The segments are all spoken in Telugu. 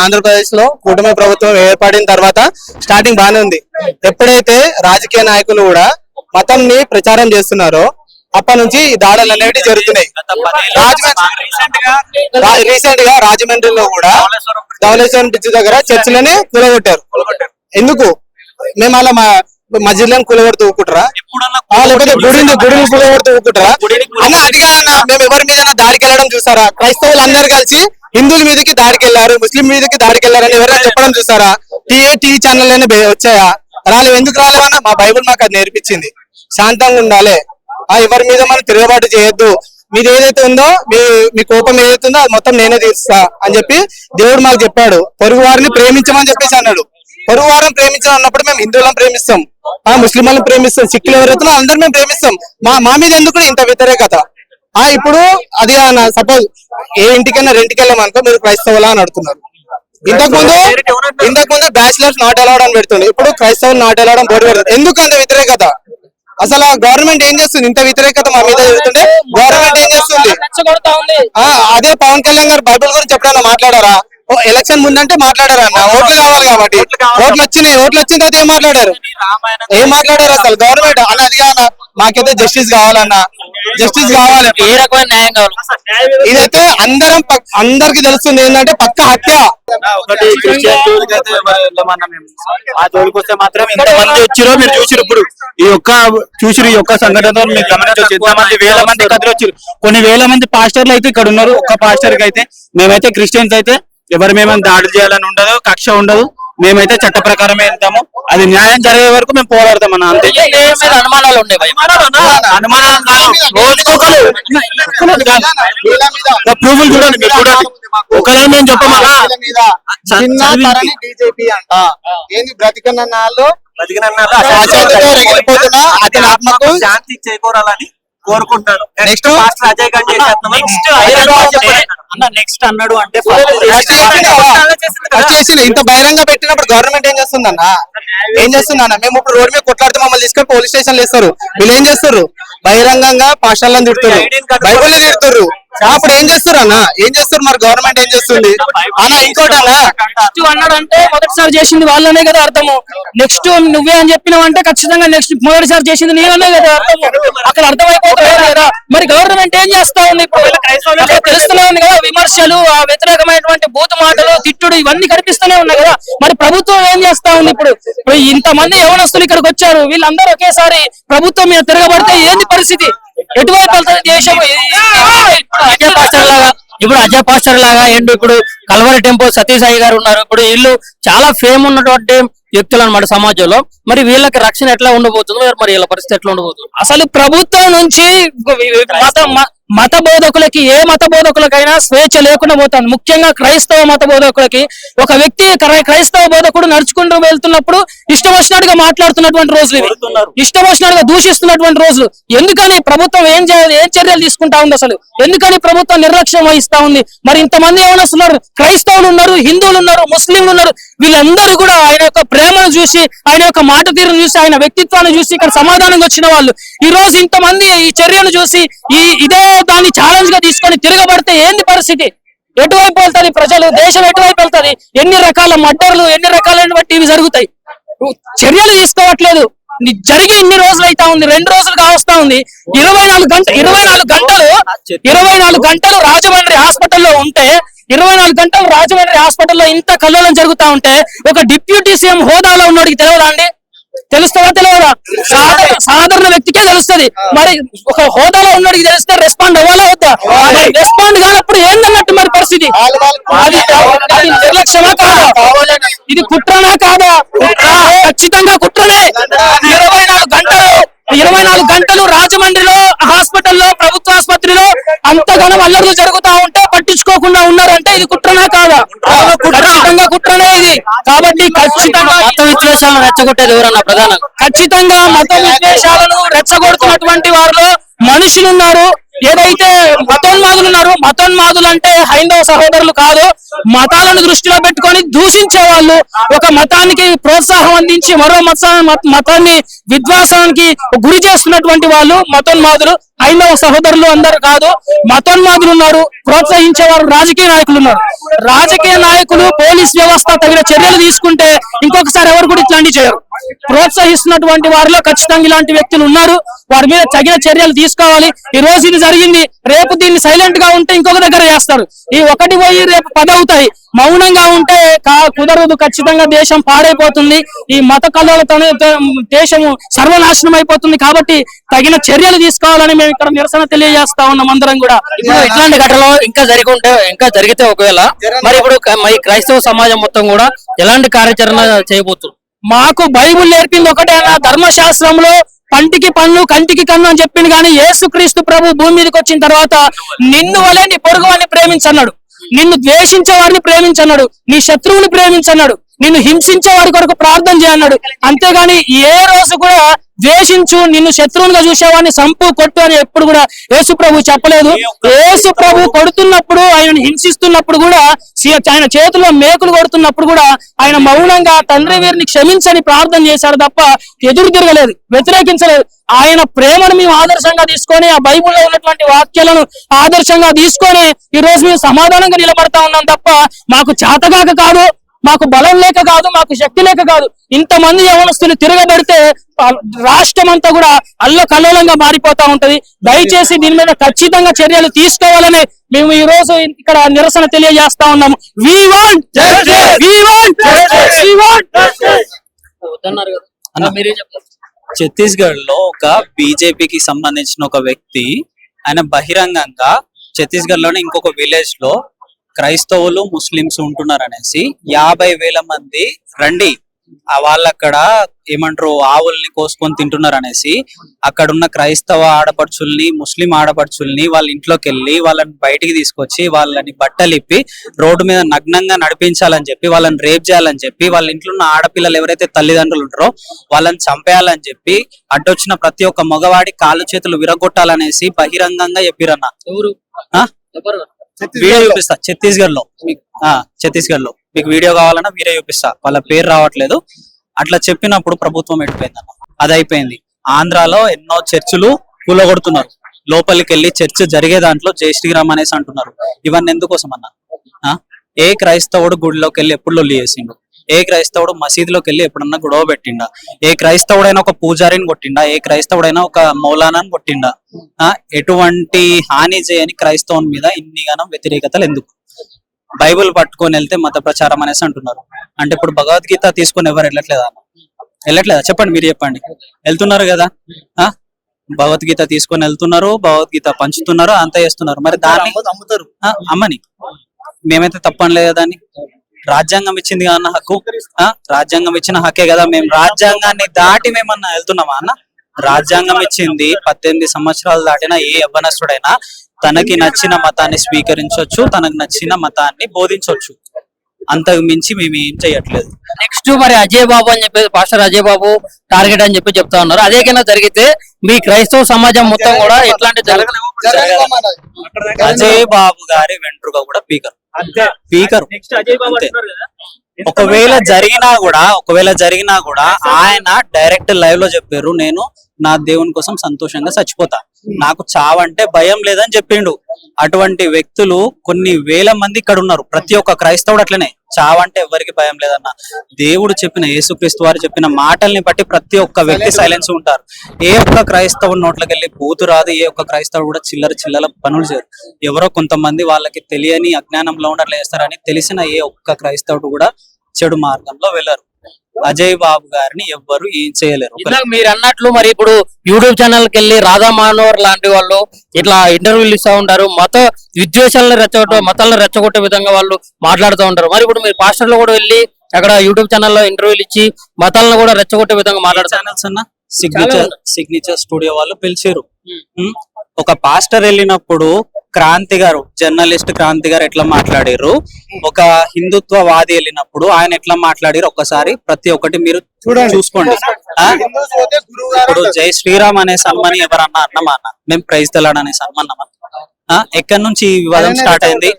ఆంధ్రప్రదేశ్ లో కూటమి ప్రభుత్వం ఏర్పడిన తర్వాత స్టార్టింగ్ బానే ఉంది. ఎప్పుడైతే రాజకీయ నాయకులు కూడా మతంని ప్రచారం చేస్తున్నారో అప్పటి నుంచి ఈ దాడులు అనేవి జరుగుతున్నాయి. రీసెంట్ గా రాజమండ్రిలో కూడా ధవళేశ్వరం బ్రిడ్జ్ దగ్గర చర్చిలని కూలగొట్టారు. ఎందుకు? మేము అలా మస్జిద్లను కూలగొడుతూ ఊకుంటారా, లేకపోతే గుడిని కూలగొడుతూ ఊకుంటారా అన్న? అది కాదన్నా, మేము ఎవరి మీద దాడికి వెళ్ళడం చూసారా? క్రైస్తవులు అందరు కలిసి హిందువుల మీదకి దాడికి వెళ్ళారు, ముస్లిం మీదకి దాడికి వెళ్ళారని ఎవరైనా చెప్పడం చూసారా? టీవీ ఛానల్ వచ్చాయా? రాలేవు. ఎందుకు రాలేవన్నా? మా బైబుల్ మాకు అది నేర్పించింది. శాంతంగా ఉండాలి, ఎవరి మీద మనం తిరగబాటు చేయొద్దు, మీది ఏదైతే ఉందో మీ కోపం ఏదైతే ఉందో అది మొత్తం నేనే తీరుస్తా అని చెప్పి దేవుడు మాకు చెప్పాడు. పొరుగు వారిని ప్రేమించమని చెప్పేసి అన్నాడు. పొరుగు వారిని ప్రేమించాలి అన్నప్పుడు మేము హిందువులను ప్రేమిస్తాం, ముస్లింలను ప్రేమిస్తాం, సిక్కులు ఎవరైతే అందరూ మేము ప్రేమిస్తాం. మా మీద ఎందుకు ఇంత వ్యతిరేకత? ఇప్పుడు అది సపోజ్ ఏ ఇంటికైనా రెంట్కి వెళ్ళామనుకో మీరు క్రైస్తవులా అని అడుగుతున్నారు. ఇంతకు ముందు బ్యాచిలర్స్ నాట్ అలౌడ్ అని పెడుతుంది, ఇప్పుడు క్రైస్తవులు నాట్ అలౌడ్ అని బోర్డు పెడుతుంది. ఎందుకు అంత వ్యతిరేకత? అసలు గవర్నమెంట్ ఏం చేస్తుంది? ఇంత వ్యతిరేకత మా మీద జరుగుతుంటే గవర్నమెంట్ ఏం చేస్తుంది? అదే పవన్ కళ్యాణ్ గారు బైబిల్ గురించి ఎప్పుడైనా మాట్లాడారా? ఎలక్షన్ ముందంటే మాట్లాడారు అన్న, ఓట్లు కావాలి కాబట్టి. ఓట్లు వచ్చిన తర్వాత ఏం మాట్లాడారు అసలు గవర్నమెంట్ అన్న? అది కాదన్నా, మాకైతే జస్టిస్ కావాలన్నా, జస్టిస్ కావాలి. ఏ రకమైన న్యాయం కావాలి? ఇదైతే అందరికి తెలుస్తుంది ఏంటంటే పక్క హత్య. ఒకటి క్రిస్టియన్ జోలికి అయితే వెళ్ళమన్నా మేము. ఆ జోలికి వస్తే మాత్రం ఎంతమంది వచ్చిరో మీరు చూసిరు. ఇప్పుడు ఈ ఒక్క సంఘటనతో మీరు గమనించవచ్చు ఎంతమంది వేల మంది కదిలి వచ్చారు. కొన్ని వేల మంది పాస్టర్లు అయితే ఇక్కడ ఉన్నారు. ఒక్క పాస్టర్ కి అయితే మేమైతే క్రిస్టియన్స్ అయితే ఎవరు మేమని దాడి చేయాలని ఉండదు, కక్ష ఉండదు. మేమైతే చట్ట ప్రకారమే వెళ్తాము. అది న్యాయం జరిగే వరకు మేము పోరాడతాం అన్న. అంతే. అనుమానాలు ఉండే ప్రూఫ్లు చూడండి, మీరు చూడండి. ఒకవేళ మేము చెప్పమన్నా బీజేపీ అంట ఏంది బ్రతికన్నాళ్ళు అతని ఆత్మకు శాంతి చేకూరాలని కోరుకుంటాను. నెక్స్ట్ అజయ్ గండి నెక్స్ట్ అన్నాడు అంటే ఇంత బహిరంగ పెట్టినప్పుడు గవర్నమెంట్ ఏం చేస్తుందన్నా? మేము ఇప్పుడు రోడ్ మీద కొట్లాడితే మమ్మల్ని తీసుకొని పోలీస్ స్టేషన్లు వేస్తారు. వీళ్ళు ఏం చేస్తారు? బహిరంగంగా పాఠశాలను తిడుతారు, బైబుల్ తిడుతారు. అప్పుడు ఏం చేస్తారు అన్న? ఏం చేస్తారు మరి? గవర్నమెంట్ ఏం చేస్తుంది అన్న? ఇంకోటి అన్న, అన్నాడు అంటే మొదటిసారి చేసింది వాళ్ళనే కదా అర్థము. నెక్స్ట్ నువ్వే అని చెప్పినావు అంటే ఖచ్చితంగా నెక్స్ట్ మొదటిసారి చేసింది నేనే కదా అర్థము. అక్కడ అర్థమైపోతుంది కదా. మరి గవర్నమెంట్ ఏం చేస్తా ఉంది? ఇప్పుడు తెలుస్తూనే ఉంది కదా, విమర్శలు, ఆ వ్యతిరేకమైనటువంటి బూతు మాటలు, తిట్టుడు ఇవన్నీ కనిపిస్తూనే ఉన్నాయి కదా. మరి ప్రభుత్వం ఏం చేస్తా ఉంది? ఇప్పుడు ఇంతమంది యవనస్తులు ఇక్కడికి వచ్చారు, వీళ్ళందరూ ఒకేసారి ప్రభుత్వం మీద తిరగబడితే ఏంది పరిస్థితి? ఎటువైపు వెళ్తుంది దేశం? ఇప్పుడు అజయ్ పాస్టర్ లాగా ఏంటి, ఇప్పుడు కల్వరి టెంపుల్ సతీష్ అయ్య గారు ఉన్నారు. ఇప్పుడు వీళ్ళు చాలా ఫేమ్ ఉన్నటువంటి వ్యక్తులు అన్నమాట సమాజంలో. మరి వీళ్ళకి రక్షణ ఎట్లా ఉండబోతుంది? మరి వీళ్ళ పరిస్థితి ఎట్లా ఉండబోతుంది? అసలు ప్రభుత్వం నుంచి మత బోధకులకి, ఏ మత బోధకులకైనా స్వేచ్ఛ లేకుండా పోతుంది. ముఖ్యంగా క్రైస్తవ మత బోధకులకి. ఒక వ్యక్తి క్రైస్తవ బోధకుడు నడుచుకుంటూ వెళ్తున్నప్పుడు ఇష్టం వచ్చినట్టుగా మాట్లాడుతున్నటువంటి రోజులు ఇవి, ఇష్టం వచ్చినట్టుగా దూషిస్తున్నటువంటి రోజులు. ఎందుకని ప్రభుత్వం ఏం చర్యలు తీసుకుంటా ఉంది? అసలు ఎందుకని ప్రభుత్వం నిర్లక్ష్యం వహిస్తా ఉంది? మరి ఇంతమంది ఏమన్నారు? క్రైస్తవులు ఉన్నారు, హిందువులు ఉన్నారు, ముస్లింలు ఉన్నారు. వీళ్ళందరూ కూడా ఆయన యొక్క ప్రేమను చూసి, ఆయన యొక్క మాట తీరును చూసి, ఆయన వ్యక్తిత్వాన్ని చూసి ఇక్కడ సమాధానంగా వచ్చిన వాళ్ళు ఈ రోజు ఇంతమంది ఈ చర్యను చూసి ఇదే దాన్ని ఛాలెంజ్ గా తీసుకొని తిరగబడితే ఏంది పరిస్థితి? ఎటువైపు వెళ్తుంది ప్రజలు? దేశం ఎటువైపు వెళ్తుంది? ఎన్ని రకాల మర్డర్లు, ఎన్ని రకాలైనటువంటి ఇవి జరుగుతాయి. చర్యలు తీసుకోవట్లేదు. జరిగి ఇన్ని రోజులు అయితా ఉంది, 2 రోజులు కావస్తా ఉంది. 24 గంటలు రాజమండ్రి హాస్పిటల్లో ఉంటే, 24 గంటలు రాజమండ్రి హాస్పిటల్లో ఇంత కల్లోలం జరుగుతా ఉంటే ఒక డిప్యూటీ సీఎం హోదాలో ఉన్నోడికి తెలియదా అండి? తెలుస్తుందా? తెలియదా? సాధారణ వ్యక్తికే తెలుస్తుంది. మరి ఒక హోదాలో ఉన్నోడికి తెలిస్తే రెస్పాండ్ అవ్వాలా వద్దా? రెస్పాండ్ కానప్పుడు ఏందన్నట్టు మరి పరిస్థితి? అది నిర్లక్ష్యమా కాదా? ఇది కుట్రనా కాదా? ఖచ్చితంగా కుట్రనే. 24 గంటలు రాజమండ్రిలో హాస్పిటల్లో, ప్రభుత్వ ఆసుపత్రిలో అంతగానో అల్లర్లు జరుగుతా ఉంటే పట్టించుకోకుండా ఉన్నారంటే ఇది కుట్రనా కాదా? ఖచ్చితంగా కుట్రనే ఇది. కాబట్టి ఖచ్చితంగా మత విద్వేషాలను రెచ్చగొట్టేది ఎవరన్నా ప్రధానంగా? ఖచ్చితంగా మత విద్వేషాలను రెచ్చగొడుతున్నటువంటి వారిలో మనుషులు ఉన్నారు, ఏదైతే మతోన్మాదులు ఉన్నారు. మతోన్మాదులు అంటే హైందవ సహోదరులు కాదు, మతాలను దృష్టిలో పెట్టుకొని దూషించే వాళ్ళు, ఒక మతానికి ప్రోత్సాహం అందించి మరో మతాన్ని విధ్వంసానికి గురి చేస్తున్నటువంటి వాళ్ళు మతోన్మాదులు. హైందవ సహోదరులు అందరు కాదు, మతోన్మాదులు ఉన్నారు, ప్రోత్సహించేవారు రాజకీయ నాయకులు ఉన్నారు. రాజకీయ నాయకులు, పోలీస్ వ్యవస్థ తగిన చర్యలు తీసుకుంటే ఇంకొకసారి ఎవరు కూడా ఇట్లాంటివి చేయరు. ప్రోత్సహిస్తున్నటువంటి వారిలో ఖచ్చితంగా ఇలాంటి వ్యక్తులు ఉన్నారు, వారి మీద తగిన చర్యలు తీసుకోవాలి. ఈ రోజు ఇది జరిగింది, రేపు దీన్ని సైలెంట్ గా ఉంటే ఇంకొక దగ్గర చేస్తారు. ఈ ఒకటి పోయి రేపు 10 అవుతాయి. మౌనంగా ఉంటే కుదరదు, ఖచ్చితంగా దేశం పాడైపోతుంది. ఈ మత కళలతో దేశము సర్వనాశనం అయిపోతుంది. కాబట్టి తగిన చర్యలు తీసుకోవాలని మేము ఇక్కడ నిరసన తెలియజేస్తా ఉన్నాం అందరం కూడా. ఇప్పుడు ఇట్లాంటి ఘటనలు ఇంకా జరిగితే ఒకవేళ మరి ఇప్పుడు మరి క్రైస్తవ సమాజం మొత్తం కూడా ఎలాంటి కార్యాచరణ చేయబోతుంది? మాకు బైబుల్ నేర్పింది ఒకటే అన్న, ధర్మశాస్త్రంలో పంటికి పన్ను కంటికి కన్ను అని చెప్పింది. కానీ యేసుక్రీస్తు ప్రభు భూమి మీదకి వచ్చిన తర్వాత నిన్ను వలే నీ పొరుగు వారిని ప్రేమించన్నాడు, నిన్ను ద్వేషించే వారిని ప్రేమించన్నాడు, నీ శత్రువుని ప్రేమించన్నాడు, నిన్ను హింసించే వారి కొరకు ప్రార్థన చేయన్నాడు. అంతేగాని ఏ రోజు కూడా ద్వేషించు, నిన్ను శత్రువునిగా చూసేవాడిని సంపు కొట్టు అని ఎప్పుడు కూడా యేసు ప్రభు చెప్పలేదు. యేసు ప్రభు కొడుతున్నప్పుడు, ఆయన హింసిస్తున్నప్పుడు కూడా, ఆయన చేతిలో మేకులు కొడుతున్నప్పుడు కూడా ఆయన మౌనంగా తండ్రి వీరిని క్షమించని ప్రార్థన చేశాడు తప్ప ఎదురు తిరగలేదు, వ్యతిరేకించలేదు. ఆయన ప్రేమను మేము ఆదర్శంగా తీసుకొని, ఆ బైబిల్లో ఉన్నటువంటి వాక్యాలను ఆదర్శంగా తీసుకొని ఈ రోజు మేము సమాధానంగా నిలబడతా ఉన్నాం తప్ప మాకు చేతగాక కాదు, మాకు బలం లేక కాదు, మాకు శక్తి లేక కాదు. ఇంతమంది యవనస్తులు తిరగబడితే రాష్ట్రం అంతా కూడా అల్లకల్లోలంగా మారిపోతా ఉంటది. దయచేసి దీని మీద ఖచ్చితంగా చర్యలు తీసుకోవాలని మేము ఈ రోజు ఇక్కడ నిరసన తెలియజేస్తా ఉన్నాము. We want justice! We want justice! We want justice! మీరే చెప్పారు. ఛత్తీస్గఢ్ లో ఒక బీజేపీకి సంబంధించిన ఒక వ్యక్తి ఆయన బహిరంగంగా ఛత్తీస్గఢ్ లోనే ఇంకొక విలేజ్ లో క్రైస్తవులు ముస్లింస్ ఉంటున్నారు అనేసి 50,000 మంది రండి వాళ్ళక్కడ ఏమంటారు ఆవుల్ని కోసుకొని తింటున్నారు అనేసి అక్కడ ఉన్న క్రైస్తవ ఆడపడుచుల్ని ముస్లిం ఆడపడుచుల్ని వాళ్ళ ఇంట్లోకి వెళ్ళి వాళ్ళని బయటికి తీసుకొచ్చి వాళ్ళని బట్టలు ఇప్పి రోడ్డు మీద నగ్నంగా నడిపించాలని చెప్పి వాళ్ళని రేప్ చేయాలని చెప్పి వాళ్ళ ఇంట్లో ఉన్న ఆడపిల్లలు ఎవరైతే తల్లిదండ్రులు ఉంటారో వాళ్ళని చంపేయాలని చెప్పి అడ్డొచ్చిన ప్రతి ఒక్క మగవాడి కాళ్ళు చేతులు విరగొట్టాలనేసి బహిరంగంగా చెప్పిరన్న. వీడియో చూపిస్తా ఛత్తీస్గఢ్ లో మీకు వీడియో కావాలన్నా వీడియో చూపిస్తా, వాళ్ళ పేరు రావట్లేదు. అట్లా చెప్పినప్పుడు ప్రభుత్వం ఎట్టిపోయిందన్న, అది అయిపోయింది. ఆంధ్రాలో ఎన్నో చర్చిలు కూలగొడుతున్నారు, లోపలికి వెళ్ళి చర్చ్ జరిగే దాంట్లో జై శ్రీరామ్ అనేసి అంటున్నారు. ఇవన్నీ ఎందుకోసం అన్న? ఏ క్రైస్తవుడు గుడిలోకి వెళ్ళి ఎప్పుడు లొల్లి చేసిండు? ఏ క్రైస్తవుడు మసీదులోకి వెళ్ళి ఎప్పుడన్నా గొడవ పెట్టిండా? ఏ క్రైస్తవుడైనా ఒక పూజారిని కొట్టిండా? ఏ క్రైస్తవుడైనా ఒక మౌలానాని కొట్టిండా? ఎటువంటి హాని చేయని క్రైస్తవుని మీద ఇన్నిగానం వ్యతిరేకతలు ఎందుకు? బైబుల్ పట్టుకొని వెళ్తే మత ప్రచారం అనేసి అంటున్నారు. అంటే ఇప్పుడు భగవద్గీత తీసుకొని ఎవరు వెళ్ళట్లేదా? చెప్పండి, మీరు చెప్పండి. వెళ్తున్నారు కదా, భగవద్గీత తీసుకొని వెళ్తున్నారు, భగవద్గీత పంచుతున్నారు, అంతా చేస్తున్నారు. మరి దాన్ని అమ్ముతారు, అమ్మని మేమైతే తప్పనలేదు కదా. దాన్ని రాజ్యాంగం ఇచ్చింది కదా అన్న హక్కు, రాజ్యాంగం ఇచ్చిన హక్కే కదా. మేము రాజ్యాంగాన్ని దాటి మేమన్నా వెళ్తున్నామా అన్న? రాజ్యాంగం ఇచ్చింది 18 సంవత్సరాలు దాటిన ఏ యవ్వనస్తుడైనా తనకి నచ్చిన మతాన్ని స్వీకరించవచ్చు, తనకు నచ్చిన మతాన్ని బోధించవచ్చు. అంతకు మించి మేము ఏం చేయట్లేదు. నెక్స్ట్ మరి అజయ్ బాబు అని చెప్పేసి పాస్టర్ అజయ్ బాబు టార్గెట్ అని చెప్పి చెప్తా ఉన్నారు. అదే కన్నా జరిగితే మీ క్రైస్తవ సమాజం మొత్తం కూడా ఎట్లాంటి అజయ్ బాబు గారి వెంట్రుక కూడా పీకరు. ఒకవేళ జరిగినా కూడా ఆయన డైరెక్ట్ లైవ్ లో చెప్పారు, నేను నా దేవుని కోసం సంతోషంగా చచ్చిపోతా, నాకు చావంటే భయం లేదని చెప్పిండు. అటువంటి వ్యక్తులు కొన్ని వేల మంది ఇక్కడ ఉన్నారు. ప్రతి ఒక్క క్రైస్తవుడు అట్లనే, చావంటే ఎవరికి భయం లేదన్న. దేవుడు చెప్పిన, యేసుక్రీస్తు వారు చెప్పిన మాటల్ని బట్టి ప్రతి ఒక్క వ్యక్తి సైలెన్స్ ఉంటారు. ఏ ఒక్క క్రైస్తవుడు నోట్లోకి వెళ్ళి బూతు రాదు, ఏ ఒక్క క్రైస్తవుడు కూడా చిల్లర పనులు చేయరు. ఎవరో కొంతమంది వాళ్ళకి తెలియని అజ్ఞానంలో ఉండట్లే చేస్తారని తెలిసిన ఏ ఒక్క క్రైస్తవుడు కూడా చెడు మార్గంలో వెళ్ళరు. అజయ్ బాబు గారిని ఎవ్వరు ఏం చేయలేరు. మీరు అన్నట్లు మరి ఇప్పుడు యూట్యూబ్ ఛానల్ కి వెళ్ళి రాధా మానవర్ లాంటి వాళ్ళు ఇట్లా ఇంటర్వ్యూలు ఇస్తూ ఉంటారు, మత విద్వేషాలను మతాలను రెచ్చగొట్టే విధంగా వాళ్ళు మాట్లాడుతూ ఉంటారు. మరి ఇప్పుడు మీరు పాస్టర్లు కూడా వెళ్ళి అక్కడ యూట్యూబ్ ఛానల్లో ఇంటర్వ్యూలు ఇచ్చి మతాలను కూడా రెచ్చగొట్టే విధంగా మాట్లాడుతారు. ఛానల్స్ అన్న సిగ్నేచర్ స్టూడియో వాళ్ళు పిలిచారు. ఒక పాస్టర్ వెళ్ళినప్పుడు క్రాంతి గారు, జర్నలిస్ట్ క్రాంతి గారు ఎట్లా మాట్లాడారు, ఒక హిందుత్వవాది వెళ్ళినప్పుడు ఆయన ఎట్లా మాట్లాడారు ఒక్కసారి ప్రతి ఒక్కటి మీరు చూసుకోండి. ఆ? ఇప్పుడు జై శ్రీరామ్ అనే సన్మాని ఎవరన్నా అన్నమా అన్న? మేము ప్రైజ్ తెలాడు అనే సన్మానమా? ఎక్కడి నుంచి ఈ వివాదం స్టార్ట్ అయింది?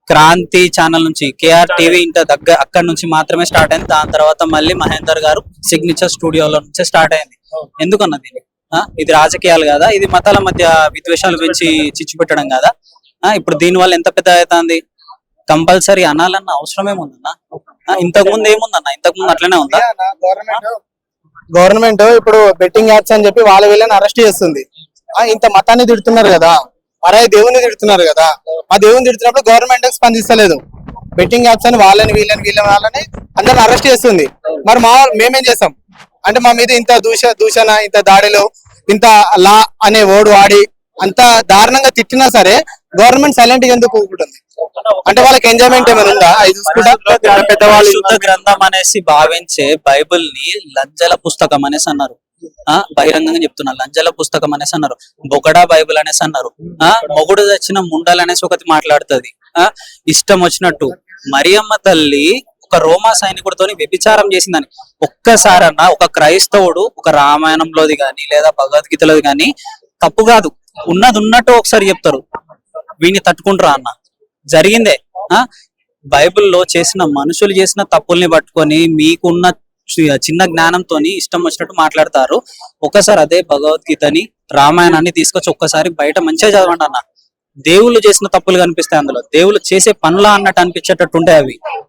క్రాంతి ఛానల్ నుంచి, కేఆర్ టీవీ ఇంత దగ్గర అక్కడి నుంచి మాత్రమే స్టార్ట్ అయింది. దాని తర్వాత మళ్ళీ మహేందర్ గారు సిగ్నేచర్ స్టూడియోలో నుంచే స్టార్ట్ అయింది. ఎందుకన్నది ఇది రాజకీయాలు కదా, ఇది మతాల మధ్య విద్వేషాలు పెంచి చిచ్చు పెట్టడం కదా. ఇప్పుడు దీని వల్ల ఎంత పెద్ద అవుతుంది? కంపల్సరీ అనాలన్న అవసరం ఏముందన్నా? ఇంతకు ముందు ఏముందన్న? ఇంతకు ముందు అట్లనే ఉందా? గవర్నమెంట్ ఇప్పుడు బెట్టింగ్ యాప్స్ అని చెప్పి వాళ్ళ వీళ్ళని అరెస్ట్ చేస్తుంది. ఇంత మతాన్ని తిడుతున్నారు కదా, అరే దేవుని తిడుతున్నారు కదా, ఆ దేవుని తిడుతున్నప్పుడు గవర్నమెంట్ స్పందిస్తలేదు. బెట్టింగ్ యాప్స్ అని వాళ్ళని వాళ్ళని అందరిని అరెస్ట్ చేస్తుంది. మరి మేమేం చేస్తాం అంటే మా మీద ఇంత దూషణ, ఇంత దాడిలో, ఇంత లా అనే వర్డ్ వాడి అంత దారుణంగా తిట్టినా సరే గవర్నమెంట్ సైలెంట్ గా ఎందుకు ఊరుకుంటుంది? అంటే వాళ్ళకి ఎంజాయ్మెంట్ ఏమైనా ఉందా? పెద్దవాళ్ళు శుద్ధ గ్రంథం అనేసి భావించే బైబిల్ ని లంజల పుస్తకం అనేసి అన్నారు. బహిరంగంగా చెప్తున్నా, లంజల పుస్తకం అనేసి అన్నారు. బొగడా బైబిల్ అనేసి అన్నారు. మొగుడు తెచ్చిన ముండలు అనేసి ఒకటి మాట్లాడుతుంది. ఇష్టం వచ్చినట్టు మరియమ్మ తల్లి ఒక రోమా సైనికుడితోని వ్యభిచారం చేసిందని ఒక్కసారన్నా ఒక క్రైస్తవుడు ఒక రామాయణంలోది గాని లేదా భగవద్గీతలోది గాని తప్పు కాదు, ఉన్నది ఉన్నట్టు ఒకసారి చెప్తారు. వీడిని తట్టుకుంటారా అన్న? జరిగిందే. బైబిల్లో చేసిన మనుషులు చేసిన తప్పుల్ని పట్టుకొని మీకున్న చిన్న జ్ఞానంతో ఇష్టం వచ్చినట్టు మాట్లాడతారు. ఒకసారి అదే భగవద్గీతని రామాయణాన్ని తీసుకొచ్చి ఒక్కసారి బయట మంచిగా చదవండి అన్న. దేవుళ్ళు చేసిన తప్పులు కనిపిస్తాయి అందులో, దేవుళ్ళు చేసే పనులా అన్నట్టు అనిపించేటట్టు ఉంటాయి అవి.